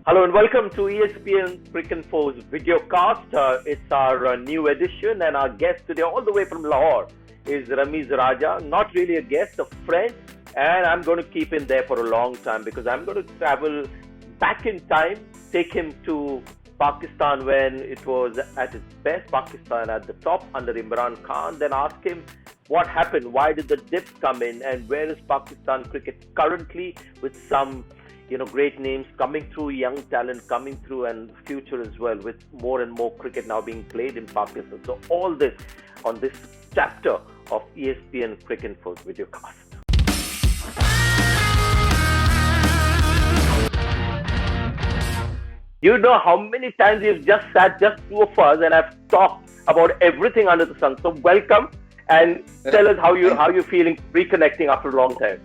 Hello and welcome to ESPN Cricinfo's videocast. It's our new edition, and our guest today, all the way from Lahore, is Ramiz Raja. Not really a guest, a friend, and I'm going to keep him there for a long time because I'm going to travel back in time, take him to Pakistan when it was at its best, Pakistan at the top under Imran Khan, then ask him what happened, why did the dip come in, and where is Pakistan cricket currently with some great names coming through, young talent coming through, and future as well, with more and more cricket now being played in Pakistan. So all this on this chapter of ESPN Cricinfo's videocast. You know how many times we've just sat, just two of us, and I've talked about everything under the sun. So welcome, and tell us how you're feeling reconnecting after a long time.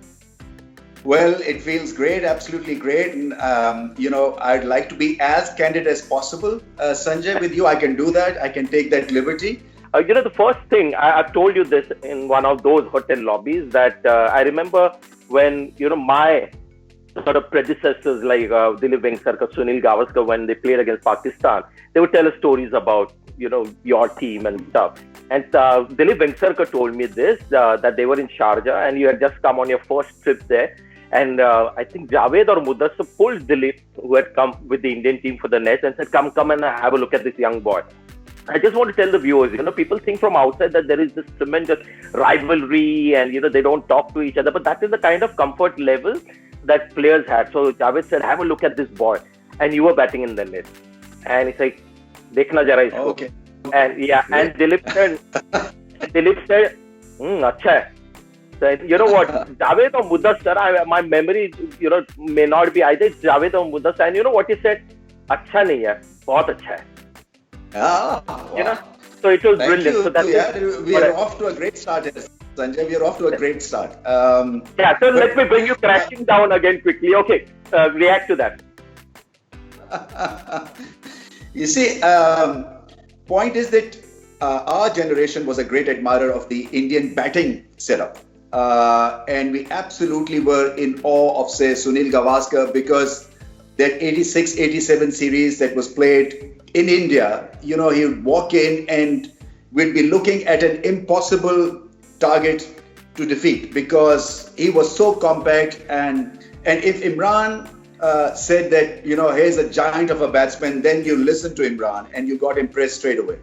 Well, it feels great, absolutely great. And, I'd like to be as candid as possible. Sanjay, with you, I can do that. I can take that liberty. The first thing, I've told you this in one of those hotel lobbies, that I remember when, my sort of predecessors like Dilip Vengsarkar, Sunil Gavaskar, when they played against Pakistan, they would tell us stories about, your team and stuff. And Dilip Vengsarkar told me this, that they were in Sharjah and you had just come on your first trip there. And I think Javed or Mudassar pulled Dilip, who had come with the Indian team for the nest, and said, come and have a look at this young boy. I just want to tell the viewers, people think from outside that there is this tremendous rivalry and, they don't talk to each other. But that is the kind of comfort level that players had. So Javed said, have a look at this boy. And you were batting in the net. And he's like, Dekhna jara isko. Okay. And and Dilip said, acha hai. So, you know what, Javed or Mudassar, my memory, may not be either Javed or Mudassar. And you know what he said? Acha nahi hai, bahut acha hai. Wow. So it was Thank brilliant. You. So that's we are off to a great start, Sanjay. We are off to a great start. So let me bring you crashing down again quickly. Okay, react to that. You see, point is that our generation was a great admirer of the Indian batting setup. And we absolutely were in awe of, say, Sunil Gavaskar, because that 86-87 series that was played in India, he would walk in and we'd be looking at an impossible target to defeat because he was so compact. And if Imran said that, here's a giant of a batsman, then you listened to Imran and you got impressed straight away.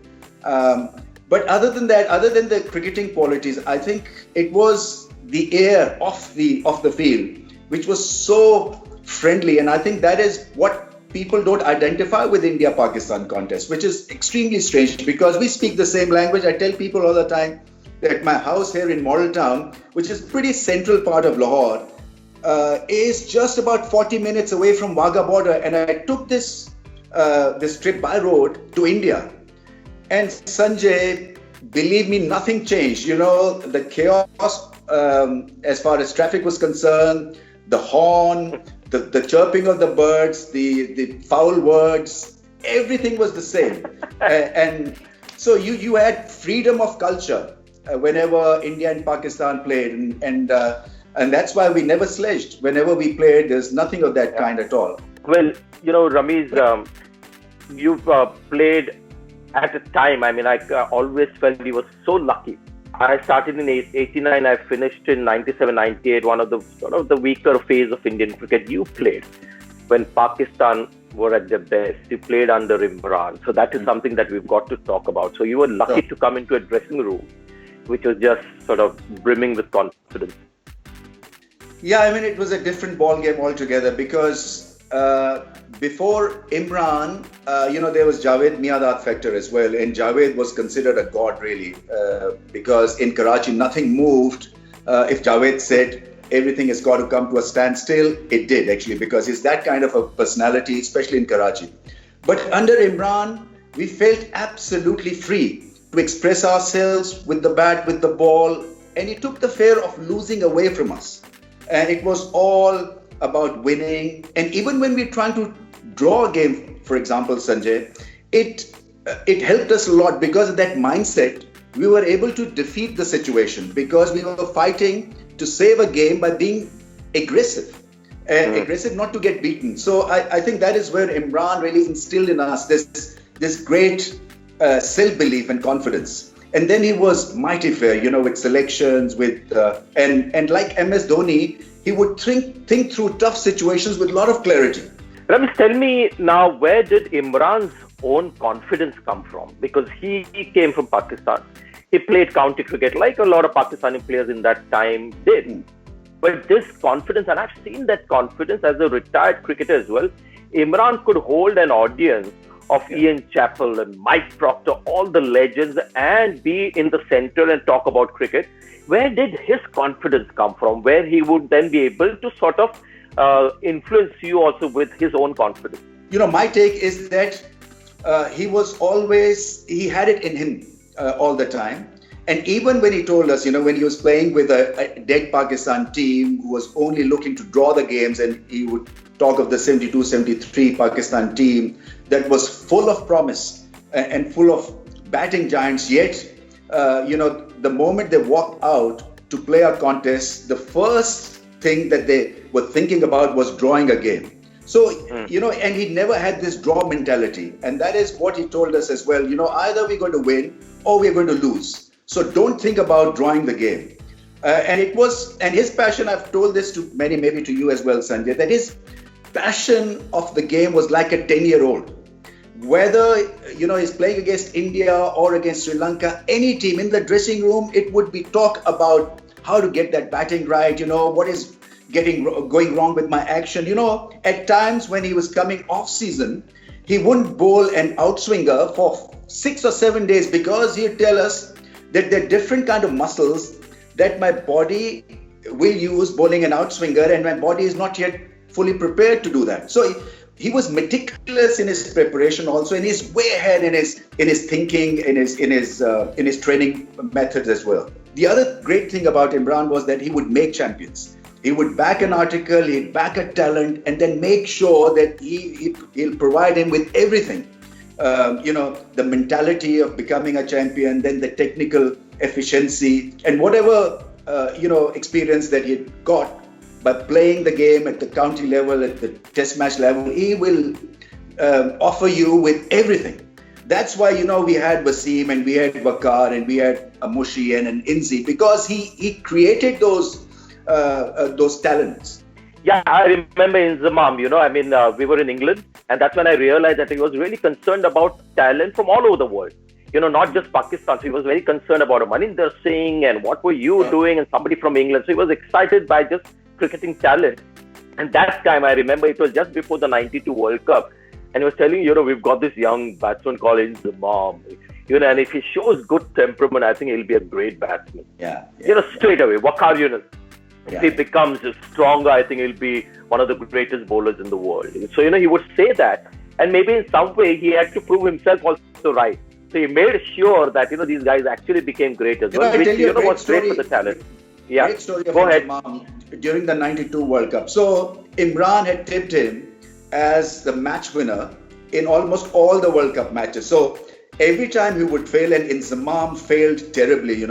But other than that, other than the cricketing qualities, I think it was the air of the field, which was so friendly. And I think that is what people don't identify with India-Pakistan contest, which is extremely strange because we speak the same language. I tell people all the time that my house here in Model Town, which is pretty central part of Lahore, is just about 40 minutes away from Wagah border. And I took this trip by road to India. And Sanjay, believe me, nothing changed. The chaos as far as traffic was concerned, the horn, the chirping of the birds, the foul words, everything was the same. And so you had freedom of culture whenever India and Pakistan played. And that's why we never sledged. Whenever we played, there's nothing of that kind at all. Well, Ramiz, you've played at a time, I always felt we were so lucky. I started in 89, I finished in 97, 98, one of the weaker phase of Indian cricket. You played when Pakistan were at their best. You played under Imran. So that is something that we've got to talk about. So you were lucky to come into a dressing room, which was just sort of brimming with confidence. Yeah, it was a different ball game altogether because before Imran, there was Javed Miandad factor as well. And Javed was considered a god, really, because in Karachi, nothing moved. If Javed said everything has got to come to a standstill, it did actually, because he's that kind of a personality, especially in Karachi. But under Imran, we felt absolutely free to express ourselves with the bat, with the ball. And he took the fear of losing away from us. And it was all about winning. And even when we're trying to draw a game, for example, Sanjay, it helped us a lot because of that mindset. We were able to defeat the situation because we were fighting to save a game by being aggressive. and aggressive not to get beaten. So I think that is where Imran really instilled in us this great self-belief and confidence. And then he was mighty fair, with selections, and like MS Dhoni, he would think through tough situations with a lot of clarity. Ramiz, tell me now, where did Imran's own confidence come from? Because he came from Pakistan. He played county cricket like a lot of Pakistani players in that time did. But this confidence, and I've seen that confidence as a retired cricketer as well, Imran could hold an audience of Ian Chappell and Mike Proctor, all the legends, and be in the center and talk about cricket. Where did his confidence come from? Where he would then be able to sort of influence you also with his own confidence? My take is that he had it in him all the time. And even when he told us, when he was playing with a dead Pakistan team who was only looking to draw the games, and he would talk of the 72-73 Pakistan team that was full of promise and full of batting giants, yet, the moment they walked out to play a contest, the first thing that they were thinking about was drawing a game. So, and he never had this draw mentality. And that is what he told us as well. Either we're going to win or we're going to lose. So don't think about drawing the game. And his passion, I've told this to many, maybe to you as well, Sanjay, that his passion of the game was like a 10-year-old. Whether, he's playing against India or against Sri Lanka, any team in the dressing room, it would be talk about how to get that batting right, what is going wrong with my action. At times when he was coming off season, he wouldn't bowl an outswinger for 6 or 7 days because he'd tell us that there are different kind of muscles that my body will use bowling an outswinger, and my body is not yet fully prepared to do that. So he was meticulous in his preparation also, and he's way ahead in his thinking, in his training methods as well. The other great thing about Imran was that he would make champions. He would back an article, he'd back a talent, and then make sure that he'll provide him with everything. The mentality of becoming a champion, then the technical efficiency, and whatever, experience that he got by playing the game at the county level, at the test match level, he will offer you with everything. That's why, we had Wasim and we had Waqar and we had Amushi and an Inzi, because he created those talents. Yeah, I remember Inzamam, we were in England, and that's when I realized that he was really concerned about talent from all over the world. Not just Pakistan. So he was very concerned about Maninder Singh and what were you doing, and somebody from England. So he was excited by just cricketing talent. And that time, I remember it was just before the 92 World Cup. And he was telling, we've got this young batsman called Inzamam. And if he shows good temperament, I think he'll be a great batsman. Straight away, Waqar Yunus. If he becomes stronger, I think he'll be one of the greatest bowlers in the world. So, he would say that. And maybe in some way, he had to prove himself also right. So he made sure that, these guys actually became great as well. Which, was great for the talent. Yeah. Great story of Imran during the 92 World Cup. So Imran had tipped him as the match winner in almost all the World Cup matches. So every time he would fail, and Inzamam failed terribly,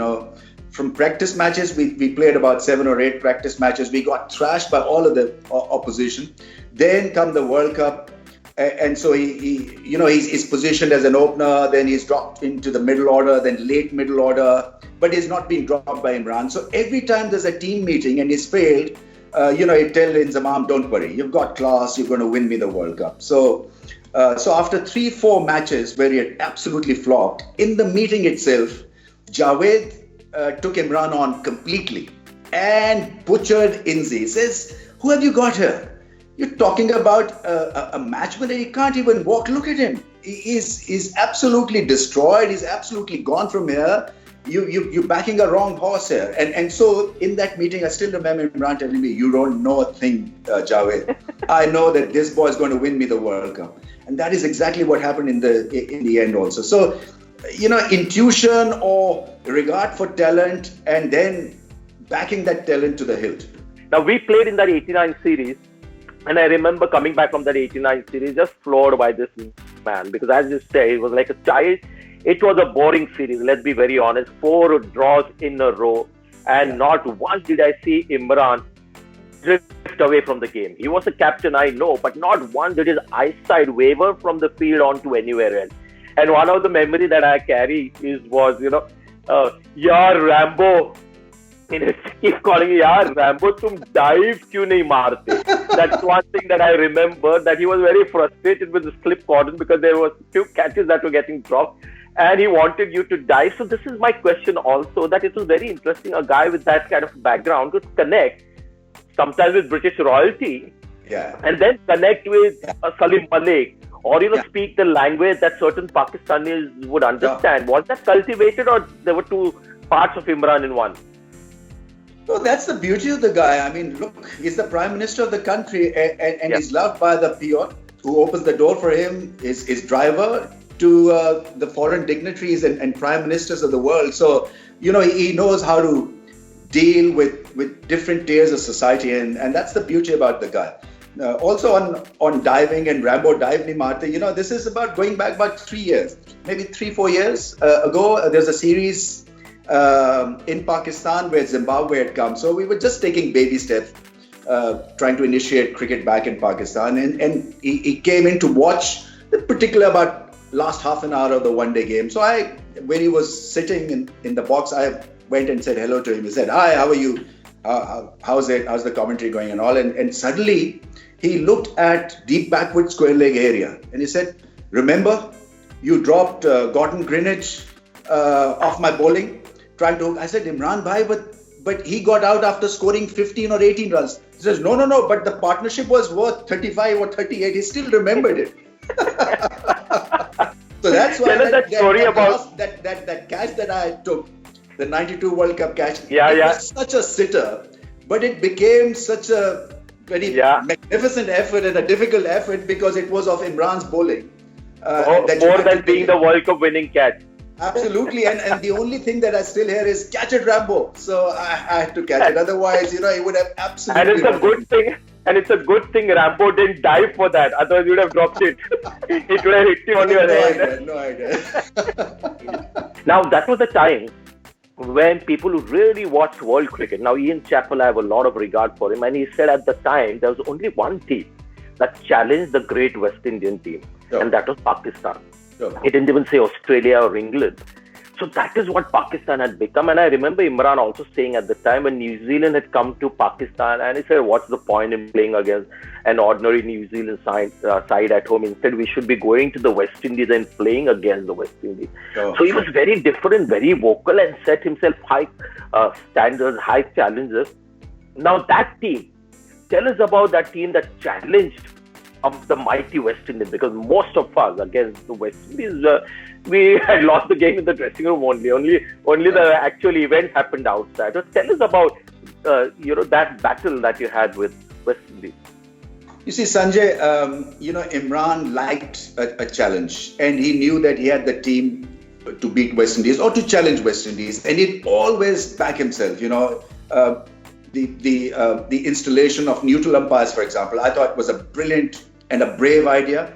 From practice matches, we played about 7 or 8 practice matches. We got thrashed by all of the opposition. Then come the World Cup, and so he's positioned as an opener. Then he's dropped into the middle order, then late middle order, but he's not been dropped by Imran. So every time there's a team meeting and he's failed, he'd tell Inzamam, "Don't worry, you've got class. You're going to win me the World Cup." So after 3-4 matches where he had absolutely flopped, in the meeting itself, Javed took Imran on completely and butchered Inzi. He says, "Who have you got here? You're talking about a match winner. He can't even walk. Look at him. He's absolutely destroyed. He's absolutely gone from here. You're backing a wrong horse here." And so in that meeting, I still remember Imran telling me, "You don't know a thing, Javed. I know that this boy is going to win me the World Cup." And that is exactly what happened in the end also. So, intuition or regard for talent, and then backing that talent to the hilt. Now, we played in that 89 series, and I remember coming back from that 89 series just floored by this man, because as you say, it was like a child. It was a boring series, let's be very honest. 4 draws in a row, and not once did I see Imran drift away from the game. He was a captain, I know, but not once did his eyesight waver from the field onto anywhere else. And one of the memory that I carry was, yaar Rambo. Keep calling yaar Rambo, tum dive kyun nahi marte? That's one thing that I remember, that he was very frustrated with the slip cordon because there was few catches that were getting dropped. And he wanted you to dive. So this is my question also, that it was very interesting, a guy with that kind of background could connect sometimes with British royalty, and then connect with Salim Malik, or speak the language that certain Pakistanis would understand. Was that cultivated, or there were two parts of Imran in one? No, that's the beauty of the guy. I mean, look, he's the Prime Minister of the country, and he's loved by the peon who opens the door for him, his driver, to the foreign dignitaries and prime ministers of the world. So, he knows how to deal with different tiers of society, and that's the beauty about the guy. Also on diving and Rambo dive ni marte, this is about going back about 3 years, maybe 3-4 years ago. There's a series in Pakistan where Zimbabwe had come. So we were just taking baby steps, trying to initiate cricket back in Pakistan. And he came in to watch, in particular, about last half an hour of the one-day game. So when he was sitting in the box, I went and said hello to him. He said, "Hi, how are you? How's it? How's the commentary going and all?" And suddenly he looked at deep backward square leg area and he said, "Remember, you dropped Gordon Greenwich off my bowling, trying to." I said, "Imran bhai, but he got out after scoring 15 or 18 runs." He says, No, but the partnership was worth 35 or 38. He still remembered it. So that's why that catch that I took, the 92 World Cup catch, it was such a sitter, but it became such a very magnificent effort and a difficult effort because it was of Imran's bowling. More than being the World Cup winning catch. Absolutely, and the only thing that I still hear is catch it, Rambo. So I had to catch it. Otherwise, he would have absolutely. And it's a good thing. And it's a good thing Rambo didn't dive for that. Otherwise, you would have dropped it. It would have hit you on your head. No idea. Now, that was the time when people who really watched world cricket. Now, Ian Chappell, I have a lot of regard for him. And he said at the time, there was only one team that challenged the great West Indian team. Sure. And that was Pakistan. Sure. He didn't even say Australia or England. So that is what Pakistan had become. And I remember Imran also saying at the time when New Zealand had come to Pakistan, and he said, what's the point in playing against an ordinary New Zealand side at home? Instead, we should be going to the West Indies and playing against the West Indies. Oh. So he was very different, very vocal, and set himself high standards, high challenges. Now that team, tell us about that team that challenged of the mighty West Indies, because most of us against the West Indies, we had lost the game in the dressing room only the actual event happened outside. So tell us about that battle that you had with West Indies. You see, Sanjay, Imran liked a challenge, and he knew that he had the team to beat West Indies or to challenge West Indies, and he'd always back himself. The installation of neutral umpires, for example, I thought was a brilliant and a brave idea.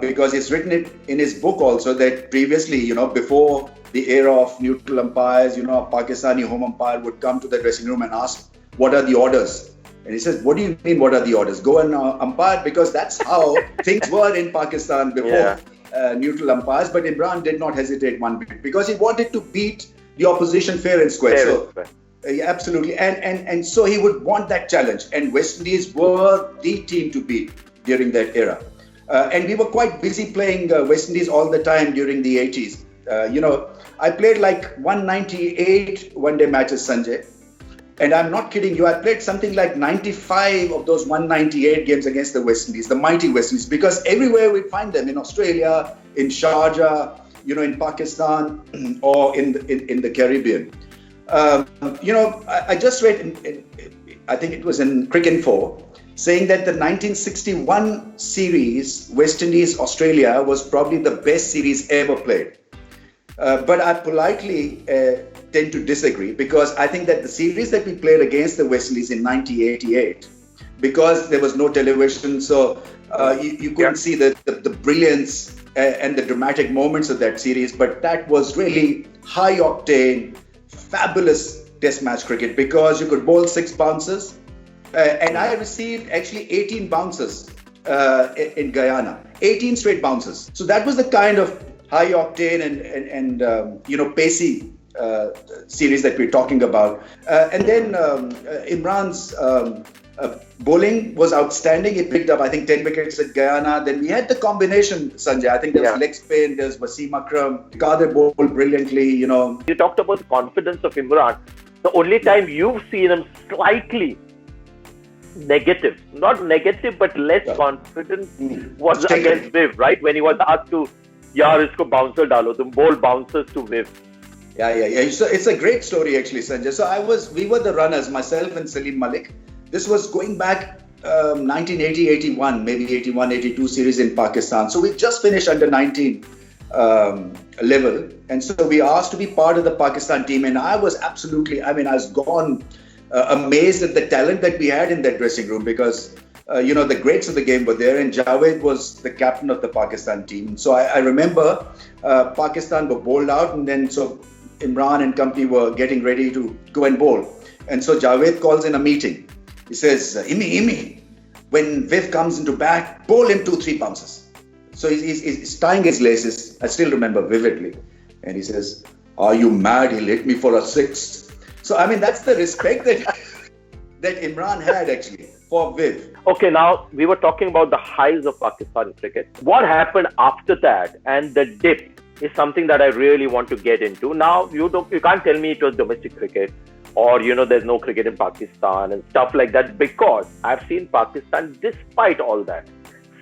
Because he's written it in his book also that previously, before the era of neutral umpires, a Pakistani home umpire would come to the dressing room and ask, what are the orders? And he says, what do you mean, what are the orders? Go and umpire, because that's how things were in Pakistan before neutral umpires. But Imran did not hesitate one bit because he wanted to beat the opposition fair and square. Absolutely. And so he would want that challenge. And West Indies were the team to beat during that era. And we were quite busy playing West Indies all the time during the 80s. I played like 198 one-day matches, Sanjay. And I'm not kidding you, I played something like 95 of those 198 games against the West Indies, the mighty West Indies, because everywhere we'd find them, in Australia, in Sharjah, in Pakistan, or in the Caribbean. I just read, I think it was in Cricinfo, saying that the 1961 series, West Indies, Australia, was probably the best series ever played. But I politely tend to disagree, because I think that the series that we played against the West Indies in 1988, because there was no television, so you couldn't see the brilliance and the dramatic moments of that series, but that was really high-octane, fabulous test match cricket, because you could bowl 6 bouncers, And I received actually 18 bounces in Guyana, 18 straight bounces. So that was the kind of high octane and pacey series that we're talking about. And then Imran's bowling was outstanding. He picked up, I think, 10 wickets at Guyana. Then we had the combination, Sanjay. I think there was leg spin, there's Wasim Akram. Kadir bowled brilliantly, You talked about the confidence of Imran. The only time you've seen him slightly negative, not negative, but less confident was against Viv, right? When he was asked to, yaar, isko bouncer dalo, tum bowl bouncers to Viv. Yeah. So it's a great story actually, Sanjay. So we were the runners, myself and Salim Malik. This was going back 1980, 81, maybe 81, 82 series in Pakistan. So we just finished under 19 level. And so we asked to be part of the Pakistan team. And I was I was gone amazed at the talent that we had in that dressing room because, the greats of the game were there. And Javed was the captain of the Pakistan team. So I remember Pakistan were bowled out. And then so Imran and company were getting ready to go and bowl. And so Javed calls in a meeting. He says, Imi, when Viv comes into bat, bowl him 2-3 bounces. So he's tying his laces. I still remember vividly. And he says, are you mad? He'll hit me for a 6. So, that's the respect that Imran had actually for Viv. Okay, now we were talking about the highs of Pakistan cricket. What happened after that and the dip is something that I really want to get into. Now, you can't tell me it was domestic cricket or, there's no cricket in Pakistan and stuff like that, because I've seen Pakistan, despite all that,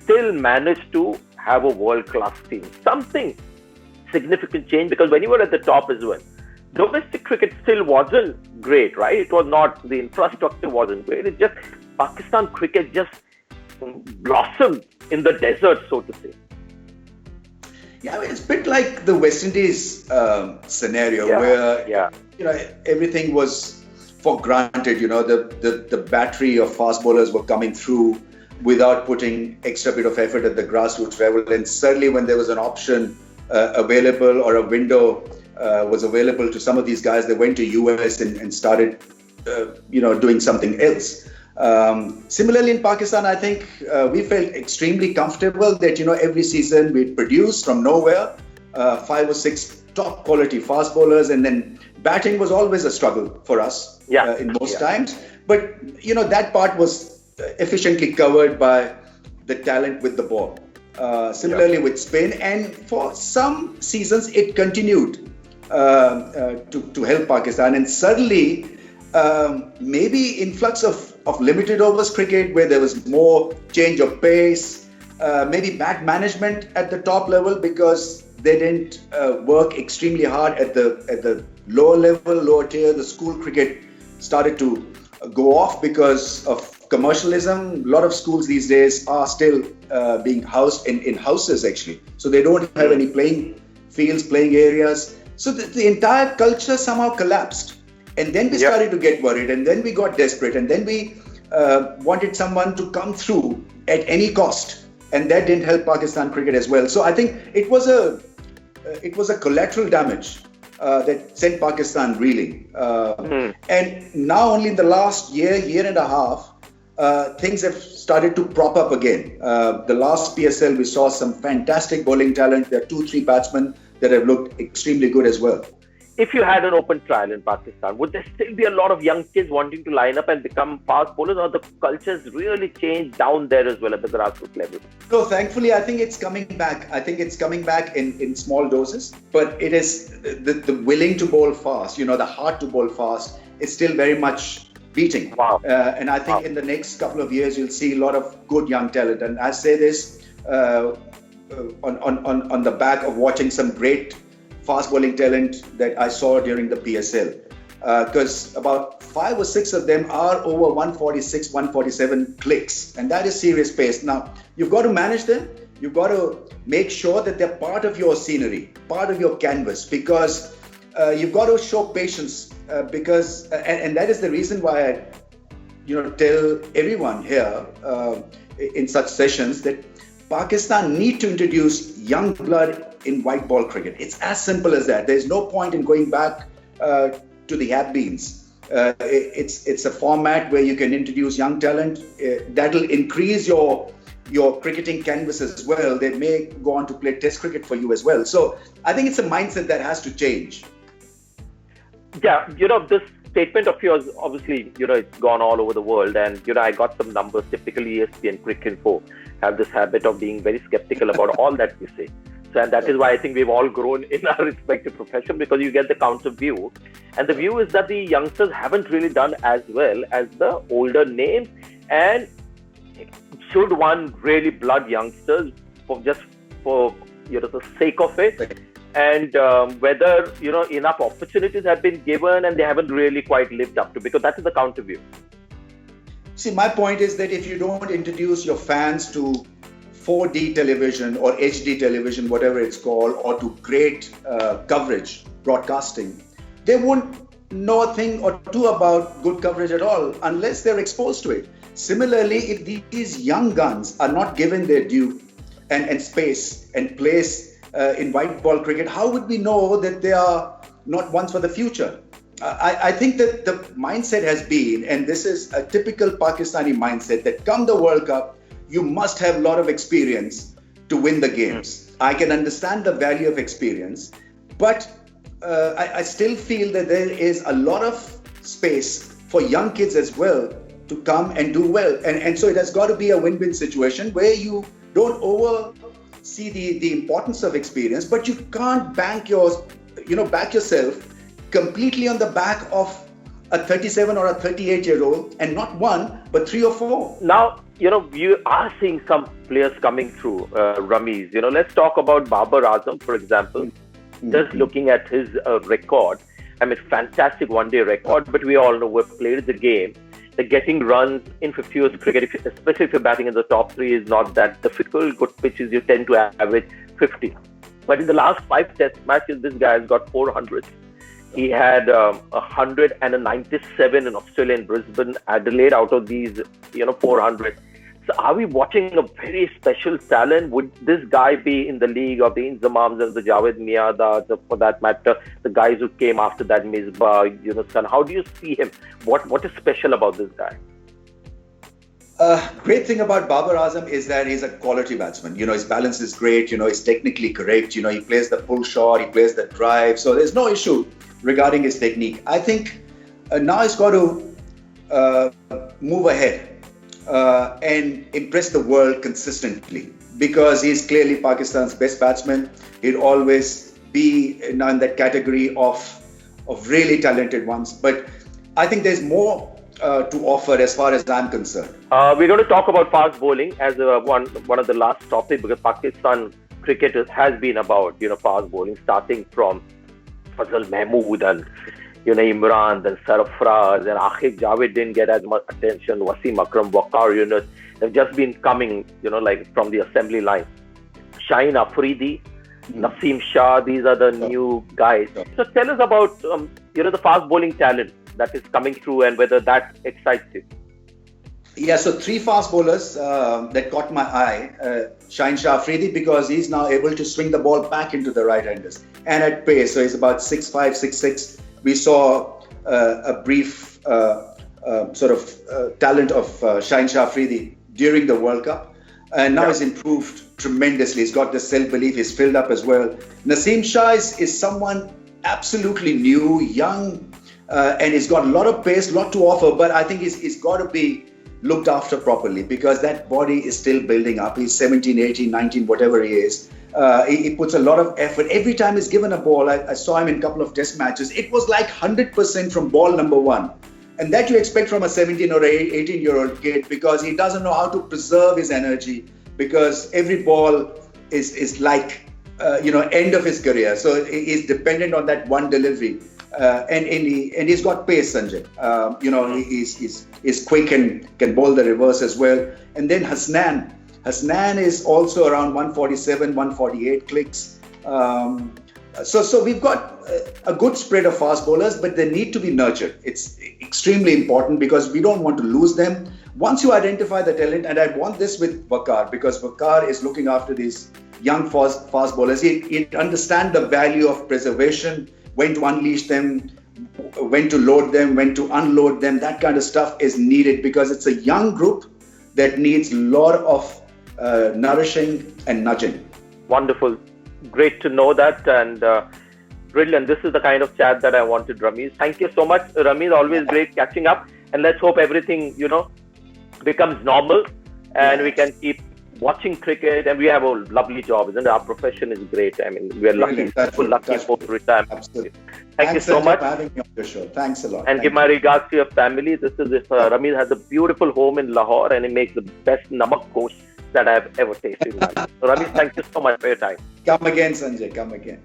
still managed to have a world-class team. Something significant change, because when you were at the top as well, domestic cricket still wasn't great, right? It was not, the infrastructure wasn't great. It just, Pakistan cricket just blossomed in the desert, so to say. Yeah, it's a bit like the West Indies scenario where everything was for granted. The battery of fast bowlers were coming through without putting extra bit of effort at the grassroots level. And certainly when there was an option available or a window was available to some of these guys, they went to US and started, doing something else. Similarly in Pakistan, I think we felt extremely comfortable that, every season we'd produce from nowhere 5 or 6 top quality fast bowlers, and then batting was always a struggle for us in most times. But, that part was efficiently covered by the talent with the ball. Similarly with spin, and for some seasons it continued to help Pakistan. And suddenly, maybe influx of limited overs cricket where there was more change of pace, maybe bad management at the top level because they didn't work extremely hard at the lower level, lower tier. The school cricket started to go off because of commercialism. A lot of schools these days are still being housed in houses actually. So they don't have any playing fields, playing areas. So the entire culture somehow collapsed. And then we started to get worried, and then we got desperate, and then we wanted someone to come through at any cost. And that didn't help Pakistan cricket as well. So I think it was a collateral damage that sent Pakistan reeling. And now only in the last year and a half, things have started to prop up again. The last PSL, we saw some fantastic bowling talent. There are 2-3 batsmen that have looked extremely good as well. If you had an open trial in Pakistan, would there still be a lot of young kids wanting to line up and become fast bowlers, or the culture's really changed down there as well at the grassroots level? No, thankfully, I think it's coming back. I think it's coming back in small doses, but it is the willing to bowl fast, the heart to bowl fast is still very much beating. Wow. And I think in the next couple of years, you'll see a lot of good young talent. And I say this on the back of watching some great fast bowling talent that I saw during the PSL. Because about 5 or 6 of them are over 146, 147 clicks. And that is serious pace. Now, you've got to manage them. You've got to make sure that they're part of your scenery, part of your canvas, because you've got to show patience. And that is the reason why I tell everyone here in such sessions that Pakistan need to introduce young blood in white ball cricket. It's as simple as that. There's no point in going back to the have-beens It's a format where you can introduce young talent. That'll increase your cricketing canvas as well. They may go on to play Test cricket for you as well. So I think it's a mindset that has to change. Yeah, this statement of yours, obviously, it's gone all over the world. And, I got some numbers. Typically, ESPN Cricinfo have this habit of being very skeptical about all that we say. So, and that is why I think we've all grown in our respective profession, because you get the counter view. And the view is that the youngsters haven't really done as well as the older names. And should one really blood youngsters for the sake of it? And whether enough opportunities have been given and they haven't really quite lived up to, because that is the counter view. See, my point is that if you don't introduce your fans to 4D television or HD television, whatever it's called, or to great coverage, broadcasting, they won't know a thing or two about good coverage at all unless they're exposed to it. Similarly, if these young guns are not given their due and space and place in white ball cricket, how would we know that they are not ones for the future? I think that the mindset has been, and this is a typical Pakistani mindset, that come the World Cup, you must have a lot of experience to win the games. I can understand the value of experience, but I still feel that there is a lot of space for young kids as well to come and do well. And so it has got to be a win-win situation where you don't see the importance of experience, but you can't back yourself completely on the back of a 37 or a 38-year-old, and not one, but 3 or 4. Now, you are seeing some players coming through, Ramiz. Let's talk about Babar Azam, for example. Mm-hmm. Just looking at his record, fantastic one-day record, but we all know we've played the game. The getting runs in 50 overs cricket, especially if you're batting in the top 3, is not that difficult. Good pitches, you tend to average 50. But in the last 5 Test matches, this guy has got 400. He had 100 and a 97 in Australia and Brisbane, Adelaide, out of these, 400. So are we watching a very special talent? Would this guy be in the league of the Inzamams and the Javed Miadas, for that matter, the guys who came after that, Misbah, Yunus? How do you see him? What is special about this guy? Great thing about Babar Azam is that he's a quality batsman. His balance is great. He's technically correct. He plays the pull shot, he plays the drive. So there's no issue regarding his technique. I think now he's got to move ahead and impress the world consistently, because he's clearly Pakistan's best batsman. He'll always be in that category of really talented ones. But I think there's more to offer as far as I'm concerned. We're going to talk about fast bowling as one of the last topics, because Pakistan cricket has been about fast bowling, starting from Fazal Mahmood and Imran, then Sarfraz, and Akhil Javed didn't get as much attention. Wasim Akram, Waqar Yunus, they've just been coming, like from the assembly line. Shaheen Afridi, Naseem Shah, these are the new guys. So tell us about the fast bowling talent that is coming through and whether that excites you. Yeah, so 3 fast bowlers that caught my eye. Shaheen Shah Afridi, because he's now able to swing the ball back into the right-handers and at pace. So he's about 6'5", 6'6". We saw a brief talent of Shaheen Shah Afridi during the World Cup. And now he's improved tremendously. He's got the self-belief. He's filled up as well. Naseem Shah is someone absolutely new, young, and he's got a lot of pace, a lot to offer. But I think he's got to be looked after properly, because that body is still building up. He's 17, 18, 19, whatever he is. He puts a lot of effort. Every time he's given a ball, I saw him in a couple of Test matches, it was like 100% from ball number 1. And that you expect from a 17 or 18-year-old kid, because he doesn't know how to preserve his energy, because every ball is like, end of his career. So he's dependent on that one delivery. And he's got pace, Sanjay. He's quick and can bowl the reverse as well. And then Hasnan is also around 147, 148 clicks. So we've got a good spread of fast bowlers, but they need to be nurtured. It's extremely important, because we don't want to lose them. Once you identify the talent, and I want this with Waqar, because Waqar is looking after these young fast bowlers. He understands the value of preservation, when to unleash them, when to load them, when to unload them. That kind of stuff is needed because it's a young group that needs a lot of nourishing and nudging. Wonderful. Great to know that, and brilliant. This is the kind of chat that I wanted, Ramiz. Thank you so much, Ramiz. Always great catching up, and let's hope everything, becomes normal and we can keep watching cricket, and we have a lovely job, isn't it? Our profession is great. I mean, we are lucky for retirement. Absolutely. Thank you so much for having me on your show. Thanks a lot. And give my regards to your family. This is Ramiz has a beautiful home in Lahore, and he makes the best namak gosh that I have ever tasted in my life. So, Ramiz, thank you so much for your time. Come again, Sanjay. Come again.